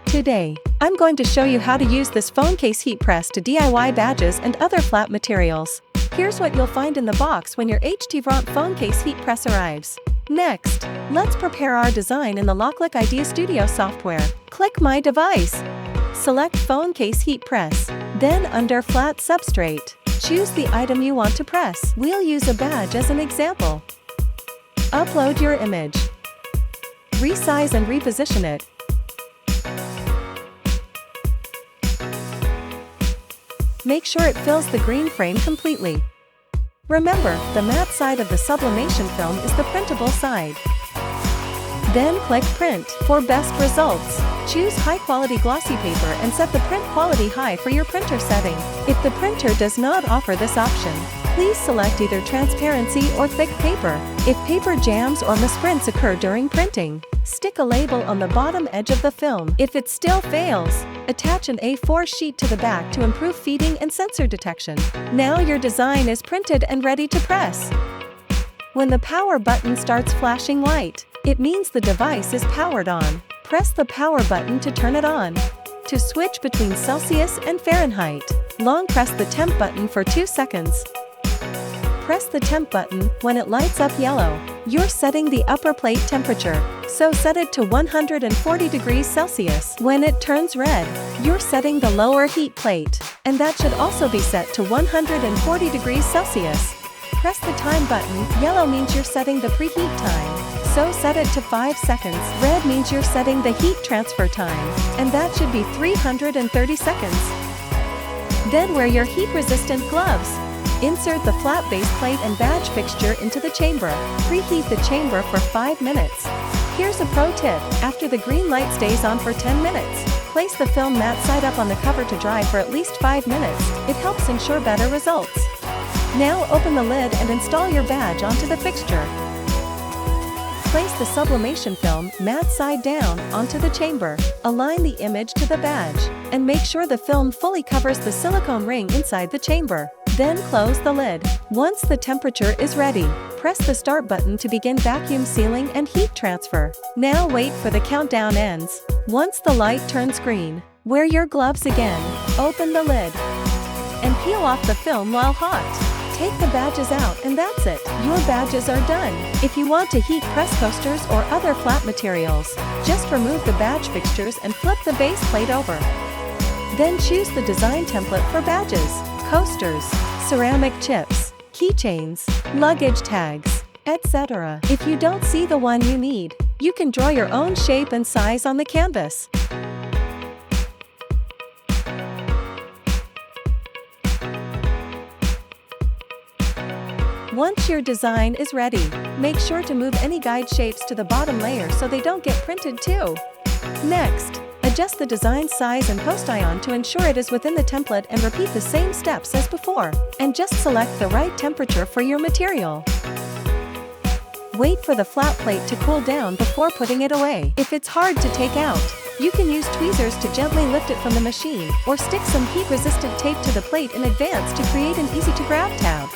Today, I'm going to show you how to use this phone case heat press to DIY badges and other flat materials. Here's what you'll find in the box when your HTVRONT phone case heat press arrives. Next, let's prepare our design in the LOKLiK Idea Studio software. Click My Device. Select Phone Case Heat Press. Then under Flat Substrate, choose the item you want to press. We'll use a badge as an example. Upload your image. Resize and reposition it. Make sure it fills the green frame completely. Remember, the matte side of the sublimation film is the printable side. Then click Print for best results. Choose high-quality glossy paper and set the print quality high for your printer setting. If the printer does not offer this option, please select either transparency or thick paper. If paper jams or misprints occur during printing, stick a label on the bottom edge of the film. If it still fails, attach an A4 sheet to the back to improve feeding and sensor detection. Now your design is printed and ready to press. When the power button starts flashing white, it means the device is powered on. Press the power button to turn it on. To switch between Celsius and Fahrenheit, long press the temp button for 2 seconds. Press the temp button when it lights up yellow. You're setting the upper plate temperature, so set it to 140 degrees Celsius. When it turns red, you're setting the lower heat plate, and that should also be set to 140 degrees Celsius. Press the time button. Yellow means you're setting the preheat time, so set it to 5 seconds. Red means you're setting the heat transfer time, and that should be 330 seconds. Then wear your heat-resistant gloves. Insert the flat base plate and badge fixture into the chamber. Preheat the chamber for 5 minutes. Here's a pro tip. After the green light stays on for 10 minutes, place the film matte side up on the cover to dry for at least 5 minutes. It helps ensure better results. Now open the lid and install your badge onto the fixture. Place the sublimation film, matte side down, onto the chamber. Align the image to the badge, and make sure the film fully covers the silicone ring inside the chamber. Then close the lid. Once the temperature is ready, press the start button to begin vacuum sealing and heat transfer. Now wait for the countdown ends. Once the light turns green, wear your gloves again. Open the lid and peel off the film while hot. Take the badges out and that's it. Your badges are done. If you want to heat press coasters or other flat materials, just remove the badge fixtures and flip the base plate over. Then choose the design template for badges, coasters, ceramic chips, keychains, luggage tags, etc. If you don't see the one you need, you can draw your own shape and size on the canvas. Once your design is ready, make sure to move any guide shapes to the bottom layer so they don't get printed too. Next, adjust the design size and post ion to ensure it is within the template and repeat the same steps as before. And just select the right temperature for your material. Wait for the flat plate to cool down before putting it away. If it's hard to take out, you can use tweezers to gently lift it from the machine, or stick some heat-resistant tape to the plate in advance to create an easy-to-grab tab.